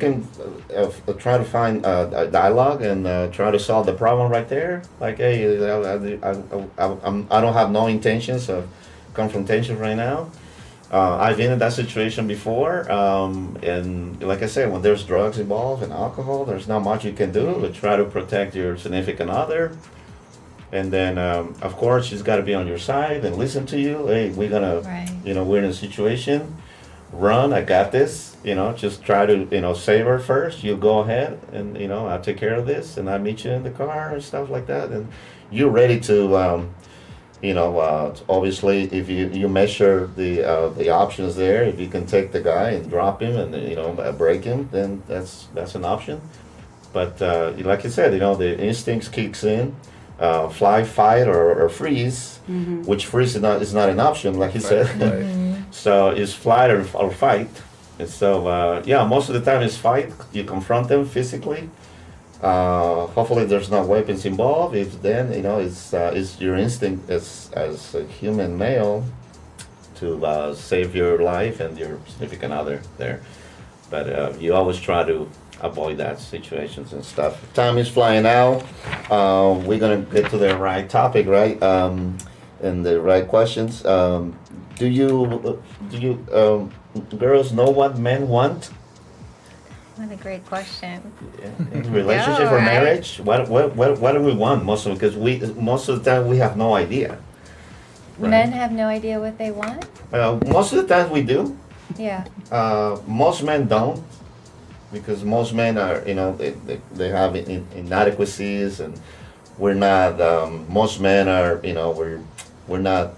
can try to find a dialogue and try to solve the problem right there. Like, hey, I don't have no intentions of confrontation right now. I've been in that situation before, and like I said, when there's drugs involved and alcohol, there's not much you can do but try to protect your significant other. And then, of course, she's got to be on your side and listen to you. Hey, Right. we're in a situation. Run, I got this. Just try to, save her first. You go ahead and, I'll take care of this and I'll meet you in the car and stuff like that. And you're ready to, obviously, if you measure the options there, if you can take the guy and drop him and, break him, then that's an option. But like you said, the instincts kicks in. Fly, fight, or freeze, which freeze is not an option, like you said. So it's flight or fight. And so, most of the time it's fight. You confront them physically. Hopefully there's no weapons involved. If then, it's your instinct as a human male to save your life and your significant other there. But you always try to avoid that situations and stuff. Time is flying out. We're gonna get to the right topic, right? And the right questions. Do you girls know what men want What a great question. in relationship or right? marriage? What do we want most of? Because most of the time we have no idea. Right? Men have no idea what they want? Most of the time we do. Yeah. Most men don't, because most men are, they have inadequacies, and we're not. Most men are, we're not.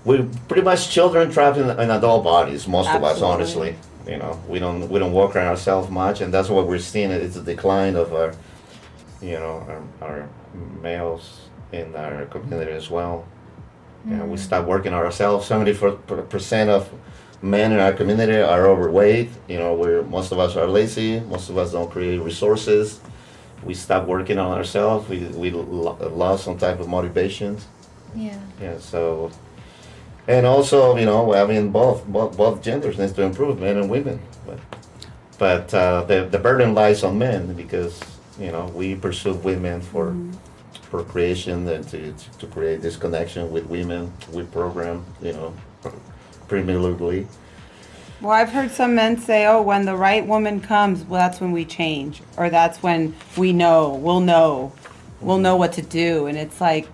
We're pretty much children trapped in adult bodies. Most of us, Absolutely. honestly, we don't work on ourselves much, and that's what we're seeing. It's a decline of our, our males in our community as well. We start working on ourselves. 70% of men in our community are overweight. Most of us are lazy. Most of us don't create resources. We stop working on ourselves. We lost some type of motivation. Yeah. Yeah. So, and also, both genders needs to improve, men and women. But the burden lies on men because we pursue women for procreation and to create this connection with women. We program, primarily. Well, I've heard some men say, "Oh, when the right woman comes, well, that's when we change, or that's when we'll know what to do." And it's like,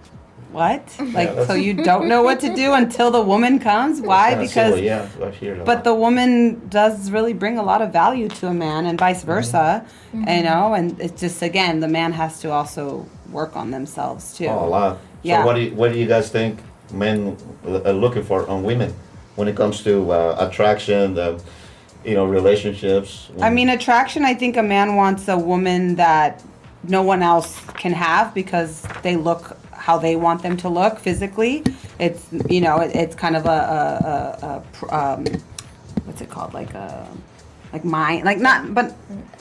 what? So you don't know what to do until the woman comes? Why? Kinda Because, silly, I hear it a but lot. the woman does really bring a lot of value to a man, and vice versa. And it's just, again, the man has to also work on themselves too. Oh, a lot. Yeah. So what do you guys think men are looking for on women when it comes to attraction, relationships? I mean, attraction, I think a man wants a woman that no one else can have because they look how they want them to look physically. It's, it's kind of what's it called? Like mine, like not, but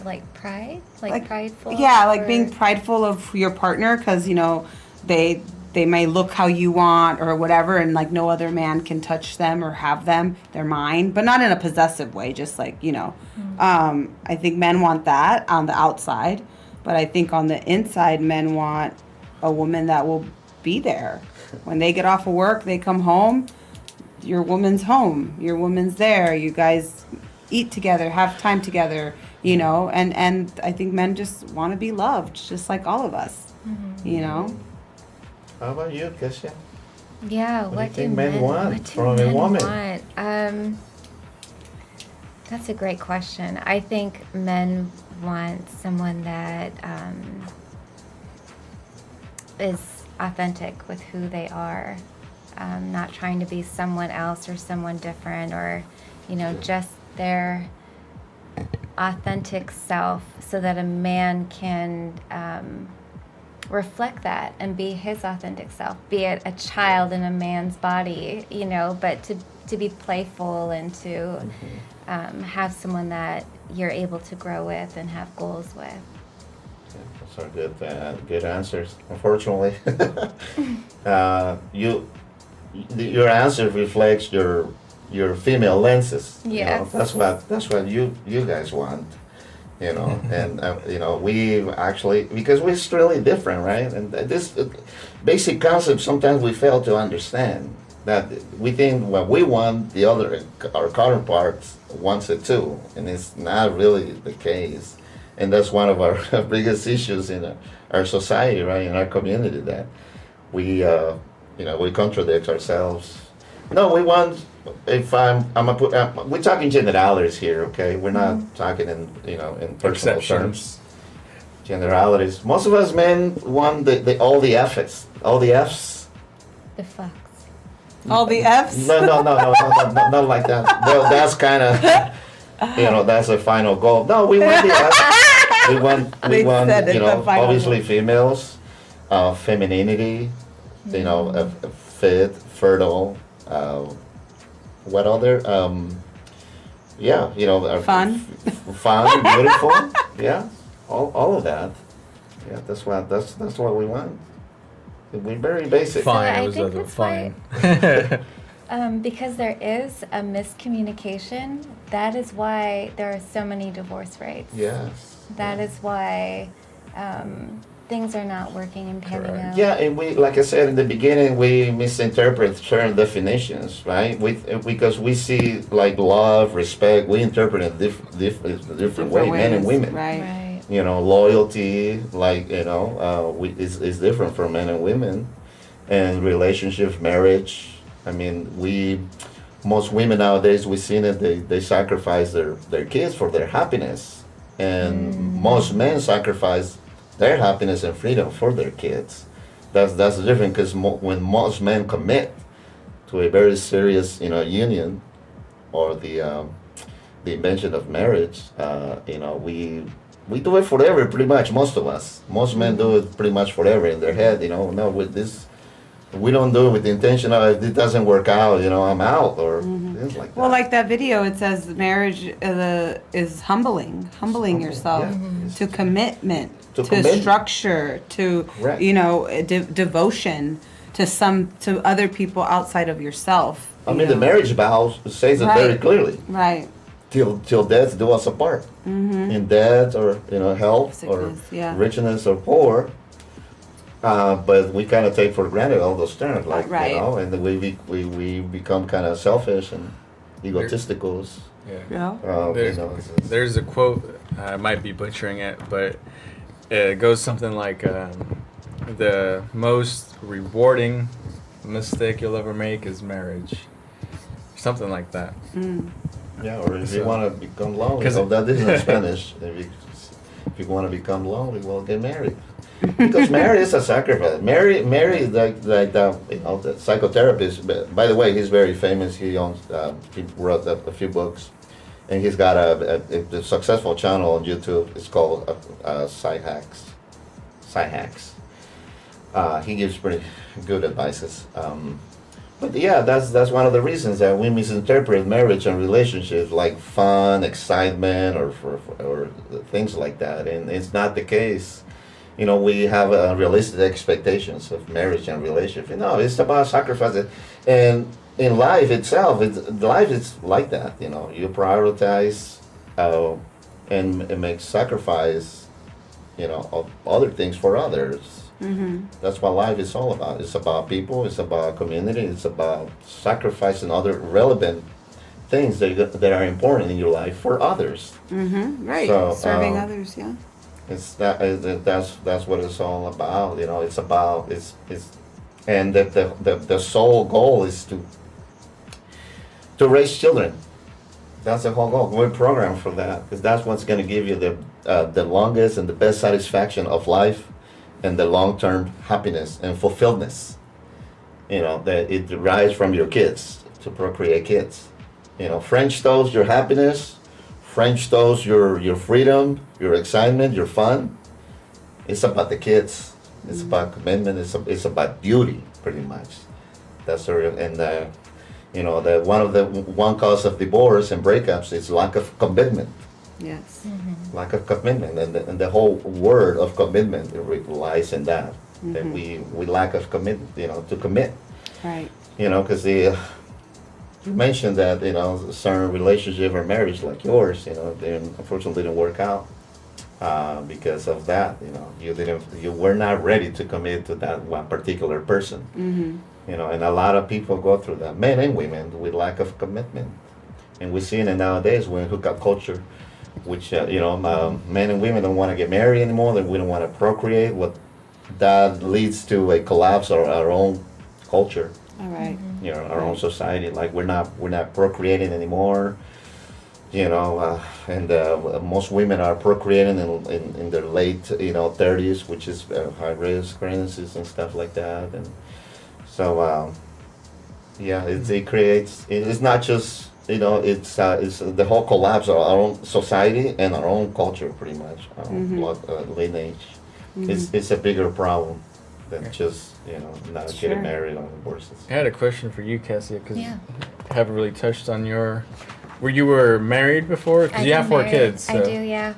Like pride? Like prideful? yeah, like or- being prideful of your partner because, they may look how you want or whatever, and like no other man can touch them or have them. They're mine, but not in a possessive way, just like, I think men want that on the outside, but I think on the inside, men want a woman that will be there. When they get off of work, they come home, your woman's home, your woman's there, you guys eat together, have time together, and I think men just want to be loved, just like all of us, How about you, Kesia? Yeah, What do you what do think men men want what do from a men woman? want? That's a great question. I think men want someone that is authentic with who they are, not trying to be someone else or someone different, or just their authentic self, so that a man can reflect that and be his authentic self, be it a child in a man's body, but to be playful and to have someone that you're able to grow with and have goals with. Those are good answers. Unfortunately, your answer reflects your your female lenses. You know, Yes. that's what you guys want. You know, and you know, we actually, because we're really different, right? And this basic concept sometimes we fail to understand, that we think what we want, the other, our counterparts wants it too, and it's not really the case. And that's one of our biggest issues in our society, right, in our community, that we, you know, we contradict ourselves. No, we want. If I'm gonna put, we're talking generalities here, okay? We're not talking in, you know, in personal terms. Generalities. Most of us men want the all the F's, all the F's. The fucks. All the F's. No, not like that. Well, that's kind of, you know, that's a final goal. No, we want the F's. We They want, said you it's know, a final obviously goal. females, femininity, you know, fit, fertile. What other? Yeah, you know, Fun. fun, beautiful. Yeah, all of that. Yeah, that's what we want. We're very basic. Fine, I it was think other that's fine. Because there is a miscommunication, that is why there are so many divorce rates. Yes. That is why things are not working and panning Correct. out. Yeah, and we, like I said in the beginning, we misinterpret certain definitions, right? Because we see like love, respect, we interpret it different way, men and ways, women. Right. Right. You know, loyalty, like, you know, is different for men and women, and relationships, marriage. I mean, most women nowadays, we've seen it. They sacrifice their kids for their happiness, and most men sacrifice their happiness and freedom for their kids. That's different, because when most men commit to a very serious, you know, union, or the invention of marriage, you know, we do it forever, pretty much. Most of us, most men do it pretty much forever in their head. You know, no, with this, we don't do it with the intention of, if it doesn't work out, you know, I'm out, or things like that. Well, like that video, it says marriage is humbling yourself Yeah. to commitment, To to commitment. structure, to Correct. you know, devotion to other people outside of yourself. I you mean, the know. marriage vow says it very Right. clearly. Right. Till death do us apart. In death, or, you know, health, or Sickness, yeah. richness, or poor. But we kind of take for granted all those terms, like, Right. you know, and then we become kind of selfish and egotistical. Yeah. Yeah. There's, You know, there's a quote, I might be butchering it, but it goes something like, the most rewarding mistake you'll ever make is marriage. Something like that. yeah, or if you So- want to become lonely, 'Cause- so that is in Spanish. If you want to become lonely, well, get married. Because marriage is a sacrifice. Marry is like the, you know, the psychotherapist. By the way, he's very famous. He wrote a few books, and he's got a successful channel on YouTube. It's called Sci Hacks. He gives pretty good advices. But yeah, that's one of the reasons that we misinterpret marriage and relationships like fun, excitement, or things like that, and it's not the case. You know, we have realistic expectations of marriage and relationship. You know, it's about sacrifices, and in life itself, life is like that. You know, you prioritize and make sacrifice, you know, of other things for others. That's what life is all about. It's about people. It's about community. It's about sacrificing other relevant things that are important in your life for others. Right. So, Serving others. Yeah. That's what it's all about. You know, it's about and the sole goal is to raise children. That's the whole goal. We're programmed for that, because that's what's going to give you the longest and the best satisfaction of life, and the long-term happiness and fulfilledness. You know, that it derives from your kids, to procreate kids. You know, French toast your happiness, French toast your freedom, your excitement, your fun. It's about the kids. It's about commitment. It's about duty, pretty much. That's sort of, and you know, one cause of divorce and breakups is lack of commitment. Yes. Lack of commitment, and the whole word of commitment lies in that. That we lack of commitment, you know, to commit. Right. You know, because you mentioned that certain relationship or marriage like yours, they unfortunately didn't work out because of that. You were not ready to commit to that one particular person. And a lot of people go through that, men and women, with lack of commitment. And we're seeing it nowadays when hookup culture, which men and women don't want to get married anymore. We don't want to procreate. What that leads to a collapse of our own culture. All right. Our own society. Like we're not procreating anymore. And most women are procreating in their late 30s, which is high risk pregnancies and stuff like that. And so it creates. It's not just it's the whole collapse of our own society and our own culture, pretty much. Our own blood lineage. It's a bigger problem than just not getting married on divorces. I had a question for you, Kesia, because Yeah. I haven't really touched on your. You were married before? Because you have 4 kids. So. I do, yeah.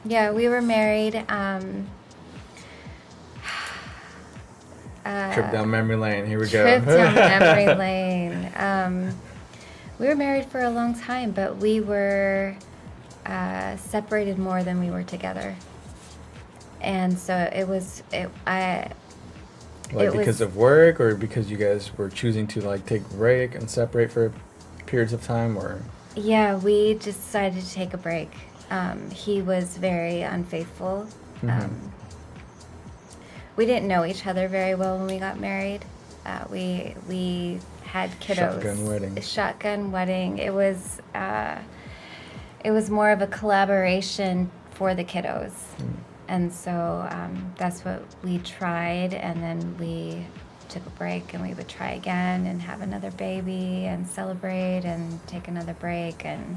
Yeah, we were married. Trip down memory lane. Here we go. Trip down memory lane. We were married for a long time, but we were separated more than we were together. And so because of work, or because you guys were choosing to take a break and separate for periods of time, or? Yeah, we just decided to take a break. He was very unfaithful. We didn't know each other very well when we got married. We had kiddos. Shotgun wedding. It was more of a collaboration for the kiddos. And so that's what we tried, and then we took a break, and we would try again and have another baby and celebrate and take another break. And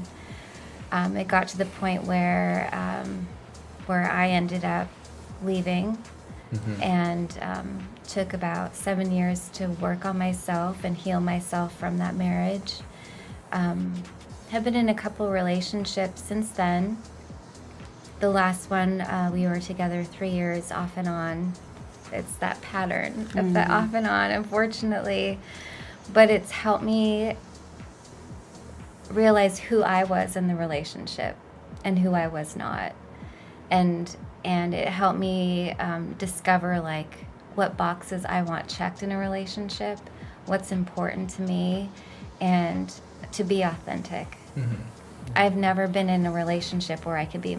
it got to the point where I ended up leaving and took about 7 years to work on myself and heal myself from that marriage. Have been in a couple relationships since then. The last one, we were together 3 years off and on. It's that pattern of the off and on, unfortunately. But it's helped me realize who I was in the relationship and who I was not. And it helped me discover what boxes I want checked in a relationship, what's important to me, and to be authentic. I've never been in a relationship where I could be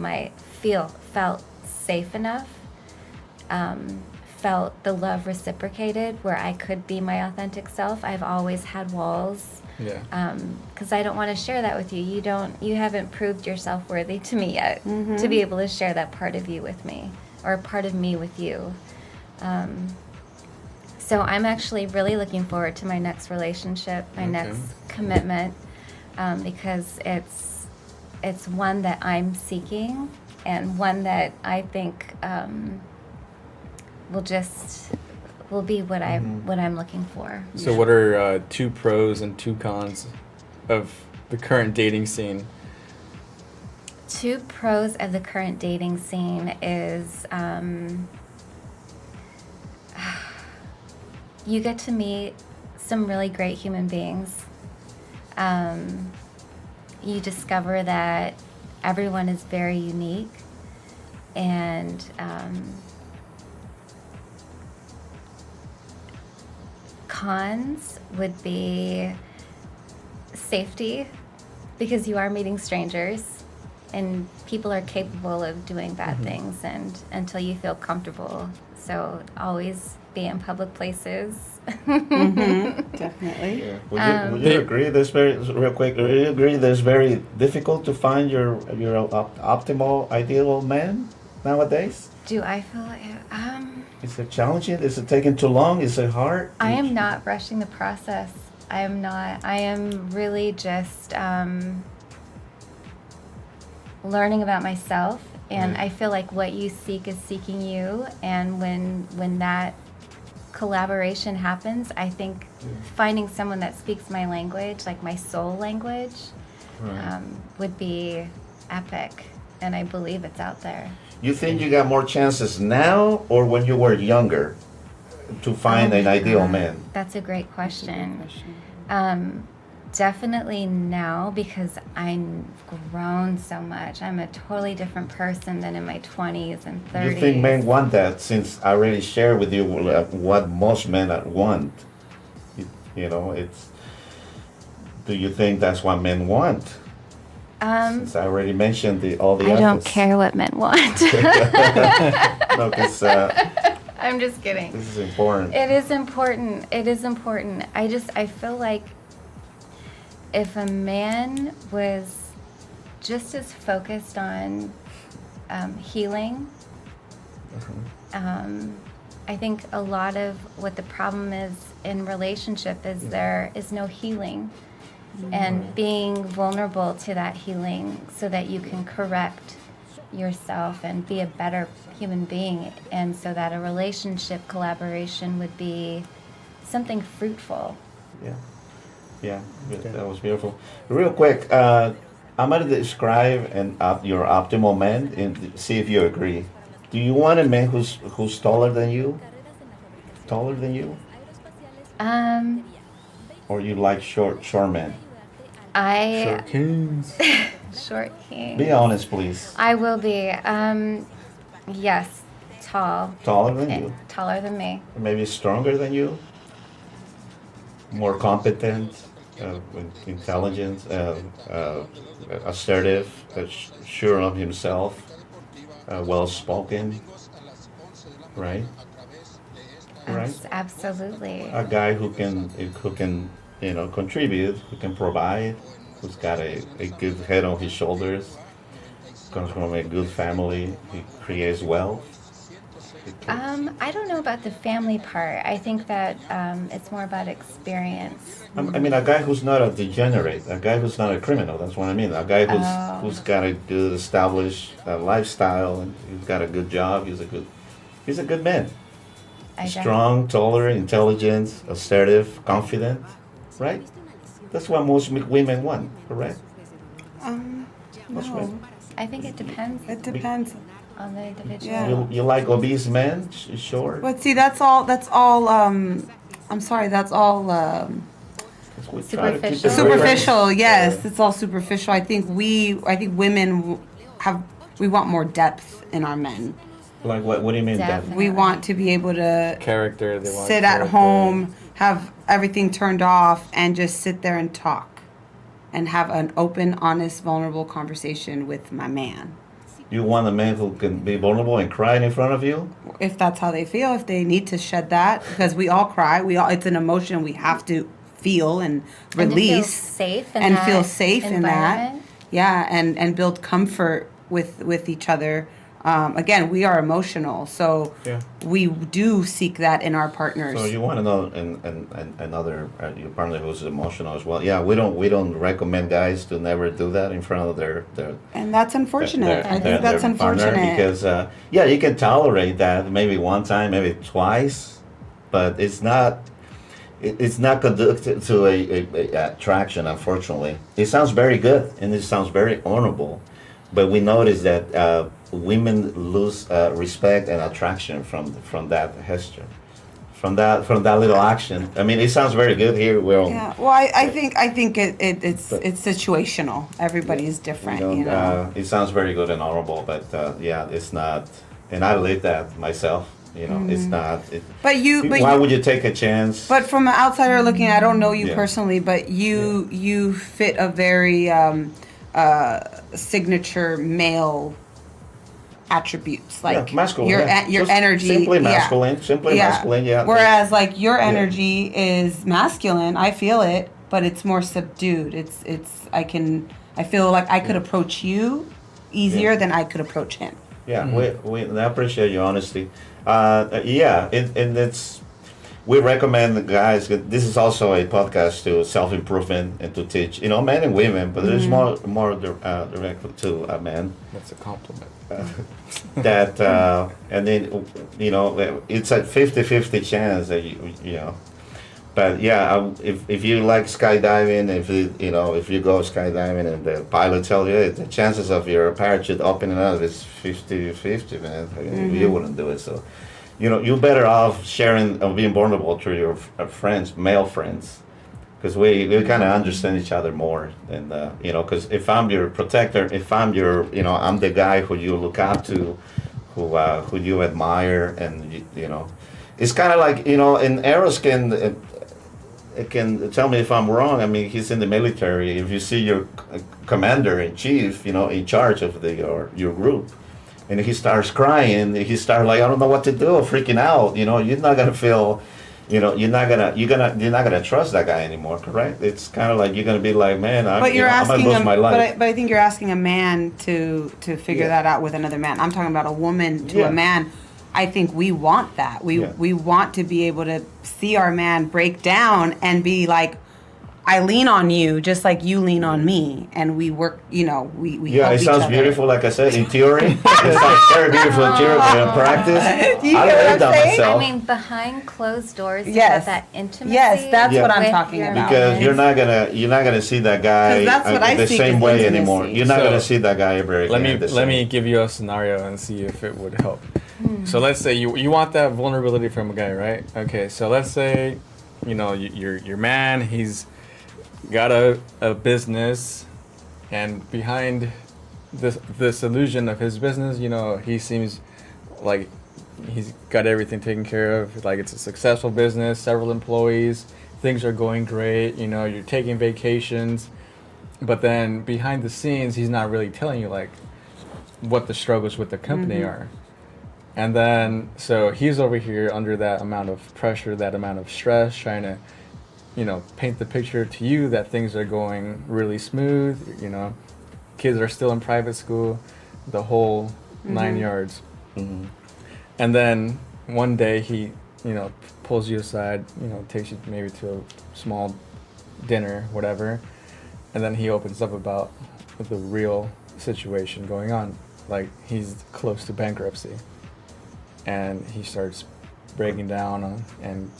felt safe enough, felt the love reciprocated, where I could be my authentic self. I've always had walls. Because I don't want to share that with you. You haven't proved yourself worthy to me yet to be able to share that part of you with me, or a part of me with you. So I'm actually really looking forward to my next relationship, my next commitment, because it's one that I'm seeking, and one that I think will be what I'm looking for. So what are 2 pros and 2 cons of the current dating scene? 2 pros of the current dating scene is you get to meet some really great human beings. You discover that everyone is very unique, and cons would be safety, because you are meeting strangers, and people are capable of doing bad things, and until you feel comfortable. So always be in public places. Definitely. Yeah. Would you agree this real quick? Would you agree that it's very difficult to find your optimal ideal man nowadays? Do I feel like Is it challenging? Is it taking too long? Is it hard? I am not rushing the process. I am not. I am really just learning about myself, and I feel like what you seek is seeking you. And when that collaboration happens, I think finding someone that speaks my language, like my soul language, would be epic. And I believe it's out there. You think you got more chances now or when you were younger to find an ideal man? That's a great question. Definitely now, because I've grown so much. I'm a totally different person than in my 20s and 30s. You think men want that? Since I already shared with you what most men want, you know, it's. Do you think that's what men want? Since I already mentioned all the. I don't efforts. care what men want. No, because I'm just kidding. this is important. It is important. It is important. I feel like if a man was just as focused on healing, I think a lot of what the problem is in relationship is there is no healing, and being vulnerable to that healing so that you can correct yourself and be a better human being, and so that a relationship collaboration would be something fruitful. Yeah, yeah, that was beautiful. Real quick, I'm gonna describe your optimal man and see if you agree. Do you want a man who's taller than you? Taller than you? Or you like short men? I Kings. short king. Be honest, please. I will be. Yes, tall. Taller than you? Taller than me. Maybe stronger than you? More competent, with intelligence, assertive, sure of himself, well spoken, right? Right. Absolutely. A guy who can contribute, who can provide, who's got a good head on his shoulders, comes from a good family, he creates wealth. I don't know about the family part. I think that it's more about experience. I mean, a guy who's not a degenerate, a guy who's not a criminal. That's what I mean. A guy who's got a good established lifestyle, and he's got a good job. He's a good man. Strong, tolerant, intelligent, assertive, confident, right? That's what most women want, correct? Most No. women. I think it depends It depends. on the individual. Yeah. You like obese men, short? But see, that's all. I'm sorry. That's all. We try to keep it Superficial. reference. Yes, it's all superficial. I think women we want more depth in our men. Like what? What do you mean? Definitely. We want to be able to Character. They want sit at character. home, have everything turned off, and just sit there and talk, and have an open, honest, vulnerable conversation with my man. You want a man who can be vulnerable and cry in front of you? If that's how they feel, if they need to shed that, because we all cry, it's an emotion we have to feel and release, And to feel safe in and that feel safe in that. environment. Yeah, and build comfort with each other. Again, we are emotional, so Yeah. we do seek that in our partners. So you want to know another your partner who's emotional as well? Yeah, we don't recommend guys to never do that in front of their And that's unfortunate. I think that's their partner, unfortunate. because you can tolerate that maybe one time, maybe twice, but it's not conducive to a attraction. Unfortunately, it sounds very good and it sounds very honorable, but we notice that women lose respect and attraction from that gesture, from that little action. I mean, it sounds very good here. Yeah, well, I think it's situational. Everybody is different, you know. It sounds very good and honorable, but it's not. And I live that myself. It's not. Why would you take a chance? But from an outsider looking, I don't know you Yeah. personally, but you fit a very signature male attributes, like masculine. your Just energy, simply masculine. Simply masculine. Yeah. Whereas like your energy is masculine, I feel it, but it's more subdued. I feel like I could approach you easier than I could approach him. Yeah, we I appreciate your honesty. We recommend the guys. This is also a podcast to self-improvement and to teach, men and women, but there's more direct to men. That's a compliment. That and then it's a 50-50 chance that you. But yeah, if you like skydiving, if you go skydiving and the pilot tells you the chances of your parachute opening up is 50-50, man. I mean, you wouldn't do it. So, you're better off sharing, being vulnerable to your friends, male friends, because we kind of understand each other more, and you know, because if I'm your protector, if I'm your, you know, I'm the guy who you look up to, who you admire, and you know, it's kind of like, you know, and Eros can it can tell me if I'm wrong. I mean, he's in the military. If you see your commander in chief, you know, in charge of your group, and he starts crying, he starts like, I don't know what to do, freaking out. You know, you're not gonna feel, you know, you're not gonna trust that guy anymore, correct? It's kind of like you're gonna be like, man, I'm gonna lose my life. But I think you're asking a man to figure that out with another man. I'm talking about a woman to a man. I think we want that. We want to be able to see our man break down and be like, I lean on you just like you lean on me, and we work. You know, we help it each sounds other. beautiful, like I said, in theory. It sounds very beautiful in theory, but in practice, You I get what learned I'm that saying? myself. I mean, behind closed doors, to Yes. have that intimacy. Yes, that's Yeah. what I'm with talking your about. Because man. you're not gonna see that guy 'Cause that's what I the seek same is way intimacy. anymore. You're not So, gonna see that guy ever again. Let me give you a scenario and see if it would help. So let's say you want that vulnerability from a guy, right? Okay, so let's say, you know, your man, he's got a business, and behind this illusion of his business, you know, he seems like he's got everything taken care of. Like, it's a successful business, several employees, things are going great. You know, you're taking vacations, but then behind the scenes, he's not really telling you like what the struggles with the company are. And then so he's over here under that amount of pressure, that amount of stress, trying to, you know, paint the picture to you that things are going really smooth. You know, kids are still in private school, the whole 9 yards. And then one day he, you know, pulls you aside, you know, takes you maybe to a small dinner, whatever, and then he opens up about the real situation going on. Like, he's close to bankruptcy, and he starts breaking down and,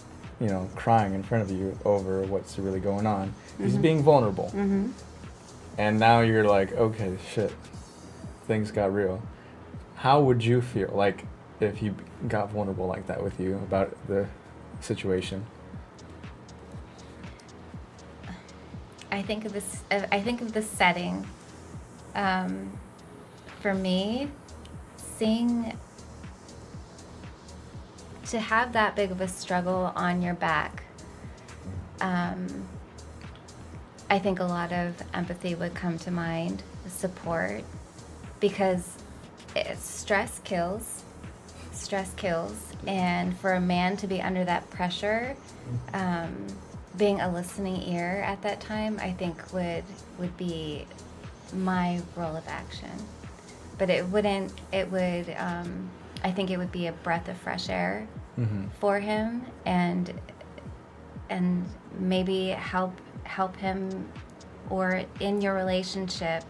you know, crying in front of you over what's really going on. He's being vulnerable. And now you're like, okay, shit, things got real. How would you feel like if he got vulnerable like that with you about the situation? I think of this. I think of the setting. For me, to have that big of a struggle on your back, I think a lot of empathy would come to mind, support, because stress kills. Stress kills, and for a man to be under that pressure, being a listening ear at that time, I think would be my role of action. But it wouldn't. It would. I think it would be a breath of fresh air for him, and maybe help him, or in your relationship,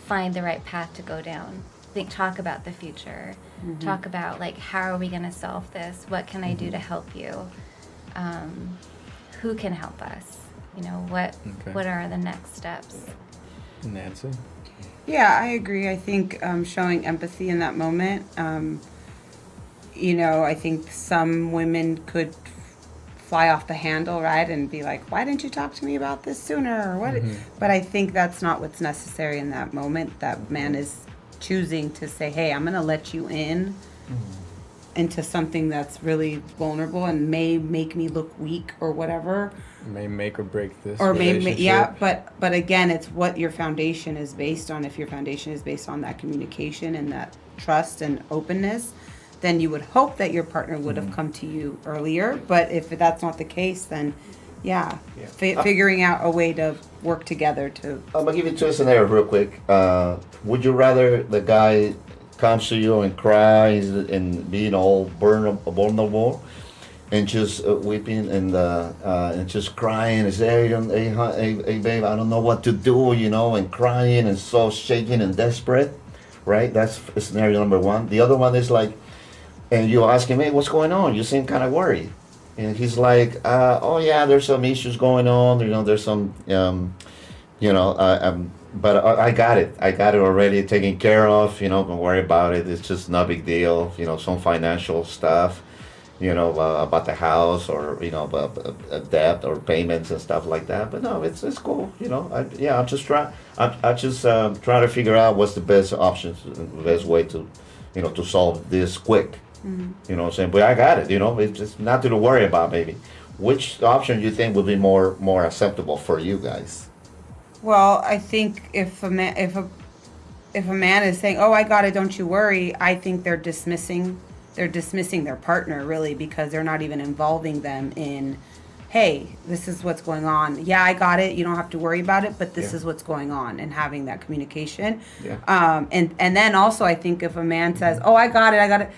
find the right path to go down. Talk about the future. Talk about, like, how are we going to solve this? What can I do to help you? Who can help us? You know, what are the next steps? Nancy? Yeah, I agree. I think showing empathy in that moment, you know, I think some women could fly off the handle, right, and be like, why didn't you talk to me about this sooner? Or what? But I think that's not what's necessary in that moment. That man is choosing to say, hey, I'm going to let you into something that's really vulnerable and may make me look weak or whatever. May make or break this Or relationship. yeah, but again, it's what your foundation is based on. If your foundation is based on that communication and that trust and openness, then you would hope that your partner would have come to you earlier. But if that's not the case, then figuring out a way to work together to... I'm gonna give you two scenarios real quick. Would you rather the guy comes to you and cries and being all vulnerable and just weeping and just crying and say, hey, babe, I don't know what to do, you know, and crying and so shaking and desperate, right? That's scenario number one. The other one is like, and you ask him, hey, what's going on? You seem kind of worried. And he's like, oh yeah, there's some issues going on. You know, there's some, but I got it. I got it already taken care of. You know, don't worry about it. It's just no big deal. You know, some financial stuff. about the house or about debt or payments and stuff like that. But no, it's cool. I'm just trying to figure out what's the best options, the best way to, to solve this quick. You know what I'm saying? But I got it. It's just nothing to worry about. Maybe which option you think would be more acceptable for you guys? Well, I think if a man is saying, "Oh, I got it, don't you worry," I think they're dismissing their partner, really, because they're not even involving them in, "Hey, this is what's going on. Yeah, I got it. You don't have to worry about it, but this is what's going on," and having that communication. Yeah. And then also, I think if a man says, "Oh, I got it,"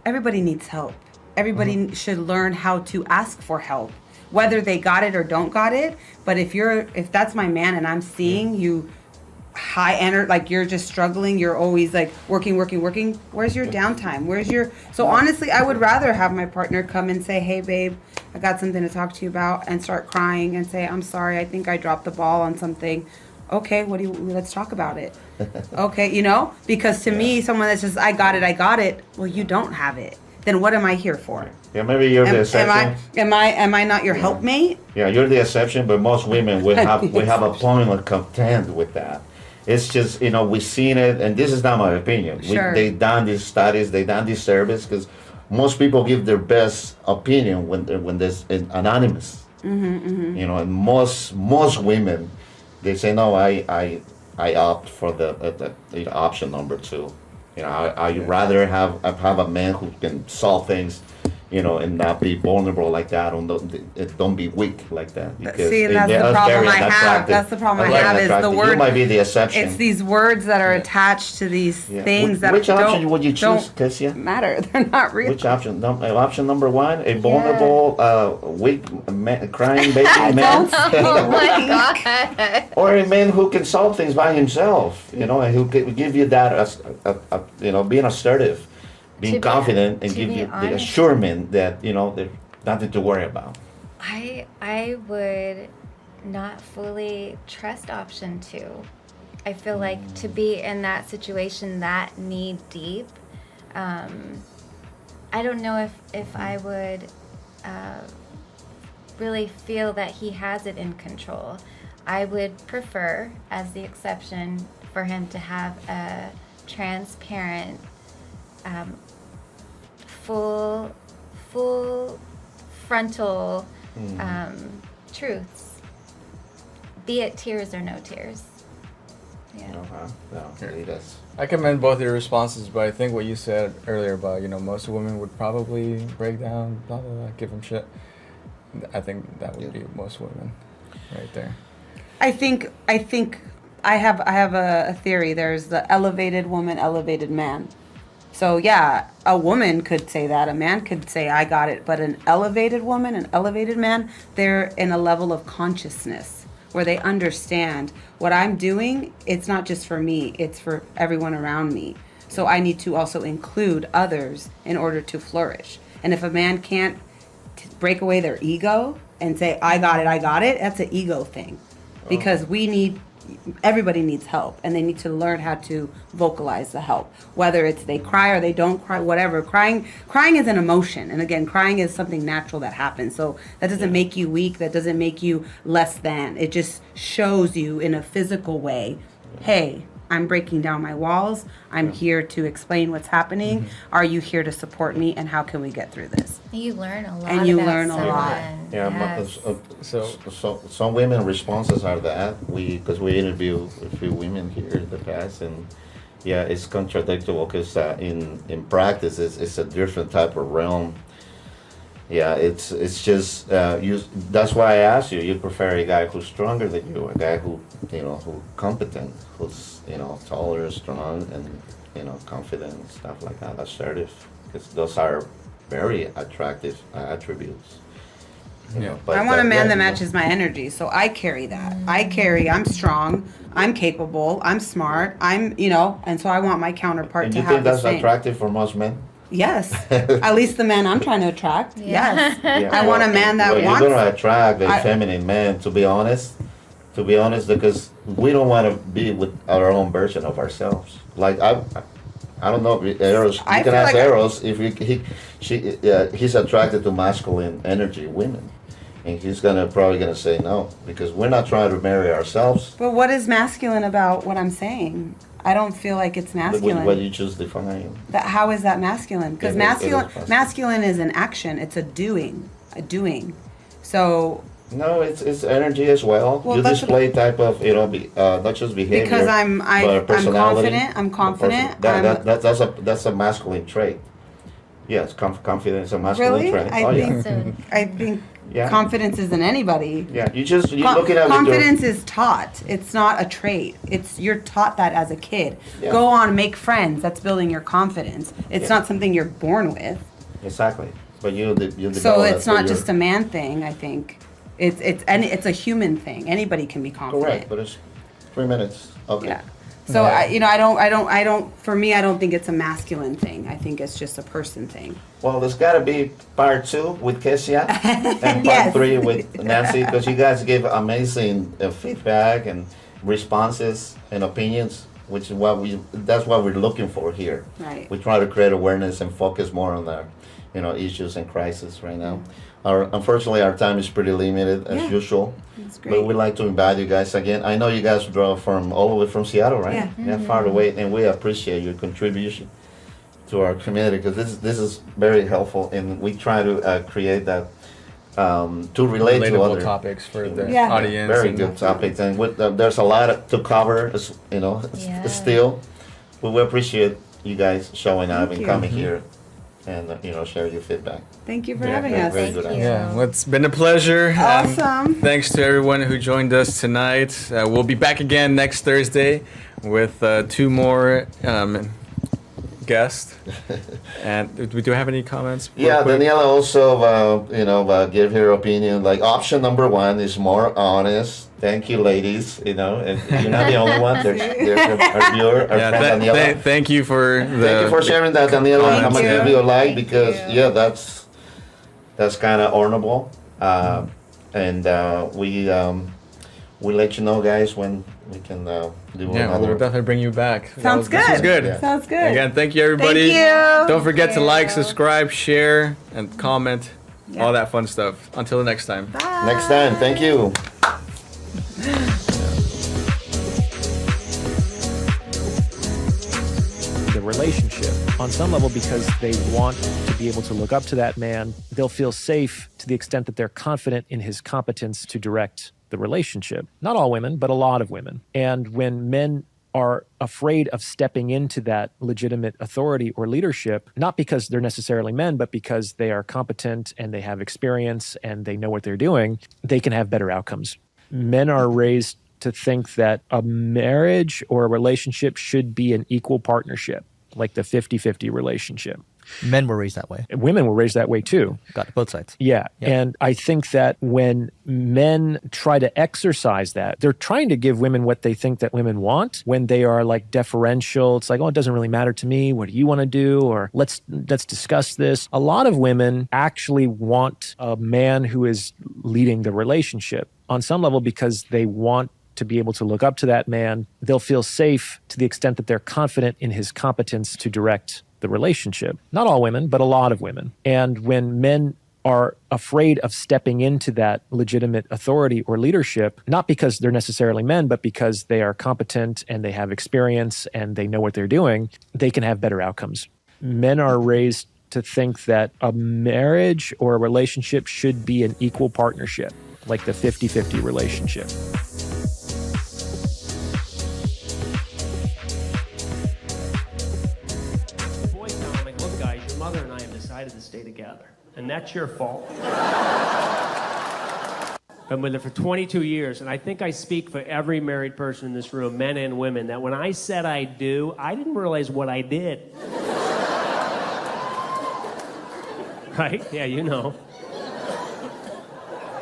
everybody needs help. Everybody should learn how to ask for help, whether they got it or don't got it. But if that's my man and I'm seeing you high energy, like you're just struggling, you're always like working, where's your downtime? So honestly, I would rather have my partner come and say, "Hey babe, I got something to talk to you about," and start crying and say, "I'm sorry, I think I dropped the ball on something." Okay, let's talk about it. Okay, because to me, someone that's just, I got it, well, you don't have it. Then what am I here for? Yeah, maybe you're the exception. Am I not your helpmate? Yeah, you're the exception, but most women we have a point of content with that. It's just we've seen it, and this is not my opinion. Sure. They've done these studies, they've done this surveys, because most people give their best opinion when there's an anonymous. And most women, they say no. I opt for the option number 2. I rather have a man who can solve things, and not be vulnerable like that, and don't be weak like that. Because see, and that's the problem I have. That's the problem I have is the word. You might be the exception. It's these words that are attached to these things that which option would you choose, Kesia? Matter. They're not real. Which option? Option number 1, a vulnerable, weak, crying baby man. Oh my God. Or a man who can solve things by himself, and who can give you that, being assertive, being confident, and give you the assurance that there's nothing to worry about. I would not fully trust option 2. I feel like to be in that situation that knee deep, I don't know if I would really feel that he has it in control. I would prefer, as the exception, for him to have a transparent, full frontal truths, be it tears or no tears. Yeah. No, he does. I commend both your responses, but I think what you said earlier about, most women would probably break down, blah, blah, blah, give him shit. I think that would be most women right there. I think I have a theory. There's the elevated woman, elevated man. So yeah, a woman could say that, a man could say, "I got it," but an elevated woman, an elevated man, they're in a level of consciousness where they understand what I'm doing. It's not just for me, it's for everyone around me. So I need to also include others in order to flourish. And if a man can't break away their ego and say, I got it, that's an ego thing. Because everybody needs help, and they need to learn how to vocalize the help. Whether it's they cry or they don't cry, whatever. Crying is an emotion, and again, crying is something natural that happens. So that doesn't make you weak. That doesn't make you less than. It just shows you in a physical way, hey, I'm breaking down my walls. I'm here to explain what's happening. Are you here to support me? And how can we get through this? You learn a lot. And you about learn a someone. lot. Yeah, Yes. so some women responses are that because we interviewed a few women here in the past, and yeah, it's contradictory because in practice it's a different type of realm. Yeah, it's just that's why I asked you. You prefer a guy who's stronger than you, a guy who who competent, who's taller, strong, and confident, stuff like that, assertive, because those are very attractive attributes. But I want a man that matches my energy, so I carry that. I'm strong, I'm capable, I'm smart, and so I want my counterpart And to you have think the that's same. attractive for most men? Yes, at least the man I'm trying to attract. Yeah. Yes, I want a man that wants. You're gonna attract a feminine man, to be honest, because we don't want to be with our own version of ourselves. Like I don't know. Eros, you I can feel ask like Eros if he's attracted to masculine energy women, and he's probably gonna say no because we're not trying to marry ourselves. But what is masculine about what I'm saying? I don't feel like it's masculine. What you just defined. How is that masculine? Because It is masculine. masculine is an action. It's a doing. So No, it's energy as well. Well, You that's display type of not just behavior. because but I'm personality. confident. That's a masculine trait. Yes, confidence is a masculine Really? trait. I Oh think yeah. So I think Yeah. confidence isn't anybody. Yeah, you looking at Confidence is taught. It's not a trait. You're taught that as a kid. Yeah. Go on, make friends. That's building your confidence. It's Yeah. not something you're born with. Exactly, but you develop. So it's that not through just a man thing. I think it's a human thing. Anybody can be confident. correct, but it's 3 minutes. Okay. Yeah. So I don't. For me, I don't think it's a masculine thing. I think it's just a person thing. Well, there's got to be part 2 with Kesia and part Yes. 3 with Nancy because you guys give amazing feedback and responses and opinions, which is that's what we're looking for here. Right. We try to create awareness and focus more on the, issues and crisis right now. Unfortunately, our time is pretty limited as Yeah. usual. That's But great. we'd like to invite you guys again. I know you guys drove from all the way from Seattle, right? Yeah. Far away, and we appreciate your contribution to our community because this is very helpful, and we try to create that to relate to Relatable other topics for the Yeah. audience. very and- good topics, and there's a lot to cover, Yeah. still. But we appreciate you guys showing up Thank and you. coming here, and share your feedback. Thank you for Yeah, having very- us. very good Thank answer. you. Yeah, well, it's been a pleasure. Awesome. Thanks to everyone who joined us tonight. We'll be back again next Thursday with 2 more guests. And do we have any comments? real Yeah, quick? Daniela also, gave her opinion. Like option number 1 is more honest. Thank you, ladies. And you're not the only one. There's our viewer, our Yeah, friend Daniela. thank you for Thank you for sharing that, Daniela. I'm gonna you. give you a like Thank because you. that's kind of honorable. And we let you know, guys, when we can do Yeah, another. we'll definitely bring you back. Sounds This was good. good. Yeah. Sounds good. Again, thank you, everybody. Thank you. Don't forget to like, you. subscribe, share, and comment. Yeah. All that fun stuff. Until the next time. Bye. Next time, thank you. The relationship on some level because they want to be able to look up to that man. They'll feel safe to the extent that they're confident in his competence to direct the relationship. Not all women, but a lot of women. And when men are afraid of stepping into that legitimate authority or leadership, not because they're necessarily men, but because they are competent and they have experience and they know what they're doing, they can have better outcomes. Men are raised to think that a marriage or a relationship should be an equal partnership, like the 50-50 relationship. Men were raised that way. Women were raised that way too. Got it, both sides. Yeah. Yeah. And I think that when men try to exercise that, they're trying to give women what they think that women want. When they are like deferential, it's like, oh, it doesn't really matter to me. What do you want to do? Or let's discuss this. A lot of women actually want a man who is leading the relationship on some level because they want to be able to look up to that man. They'll feel safe to the extent that they're confident in his competence to direct the relationship. Not all women, but a lot of women. And when men are afraid of stepping into that legitimate authority or leadership, not because they're necessarily men, but because they are competent and they have experience and they know what they're doing, they can have better outcomes. Men are raised to think that a marriage or a relationship should be an equal partnership, like the 50-50 relationship. Boys now, I'm like, look, guys, your mother and I have decided to stay together, and that's your fault. Been with her for 22 years, and I think I speak for every married person in this room, men and women, that when I said I do, I didn't realize what I did. Right? Yeah, you know.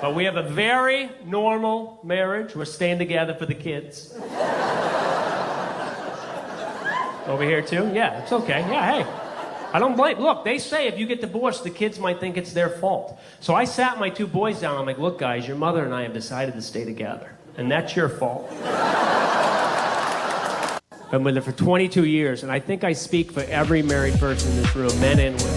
But we have a very normal marriage. We're staying together for the kids. Over here, too? Yeah, it's okay. Yeah, hey. I don't blame. Look, they say if you get divorced, the kids might think it's their fault. So I sat my 2 boys down. I'm like, look, guys, your mother and I have decided to stay together, and that's your fault. Been with her for 22 years, and I think I speak for every married person in this room, men and women.